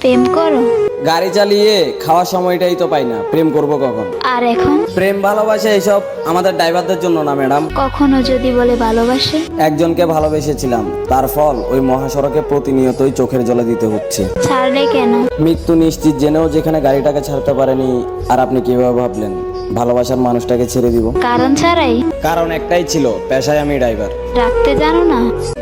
প্রেম করো? গাড়ি চালিয়ে খাওয়ার সময়টাই তো পাই না, প্রেম করব কখন? আর এখন? প্রেম ভালোবাসা এসব আমাদের ড্রাইভারদের জন্য না ম্যাডাম। কখনো যদি বলে ভালোবাসে? একজনকে ভালোবেসেছিলাম, তার ফল ওই মহাসড়কে প্রতিনিয়তই চোখের জলে দিতে হচ্ছে। ছাড়লে কেন? মৃত্যু নিশ্চিত জেনেও যেখানে গাড়িটাকে ছাড়তে পারেনি। আর আপনি কিভাবে ভাবলেন ভালোবাসার মানুষটাকে ছেড়ে দিব? কারণ ছাড়াই? কারণ একটাই ছিল, পেশায় আমি ড্রাইভার। রাখতে জানো না?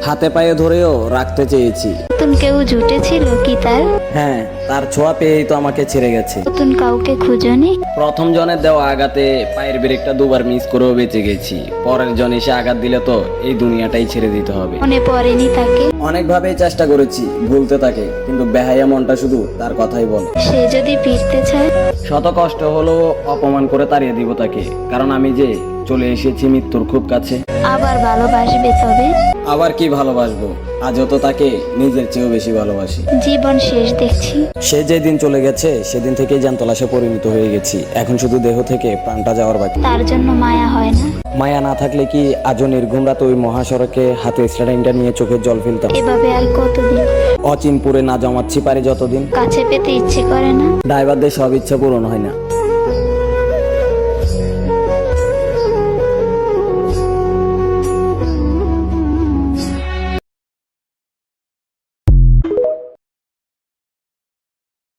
হাতে পায়ে ধরেও রাখতে চেয়েছি। নতুন কেউ জুটেছিল কি তার? হ্যাঁ, তার ছোঁয়া পেয়েই তো আমাকে ছেড়ে গেছে। নতুন কাউকে খুঁজনি? প্রথম জনের দেওয়া আঘাতে পায়ের ব্রেকটা দুবার মিস করেও বেঁচে গেছি। পরের জন এসে আঘাত দিলে তো এই দুনিয়াটাই ছেড়ে দিতে হবে। মনে পড়েনি তাকে? অনেকভাবেই চেষ্টা করেছি ভুলতে তাকে, কিন্তু বেহায়া মনটা শুধু তার কথাই বলে। সে যদি ফিরতে চায়? শত কষ্ট হলেও অপমান করে তাড়িয়ে দিব তাকে, কারণ আমি যে চলে এসেছি মৃত্যুর খুব কাছে। আবার ভালোবাসবে তবে? আবার কি ভালোবাসবো, আজও তো তাকে নিজের চেয়েও বেশি ভালোবাসি। জীবন শেষ দেখছি। সে যেদিন চলে গেছে সেদিন থেকেই জ্যান্তলাশে পরিণত হয়ে গেছি। এখন শুধু দেহ থেকে প্রাণটা যাওয়ার বাকি। তার জন্য মায়া হয় না? মায়া না থাকলে কি আজও নির্ঘুম রাতে ওই মহাসড়কে হাতে স্টারিংটা নিয়ে চোখের জল ফেলতাম? এভাবে আর কতদিন? অচিনপুরে না জমাচ্ছি পারি যতদিন। কাছে পেতে ইচ্ছে করে না? ড্রাইভারদের সব ইচ্ছা পূরণ হয় না।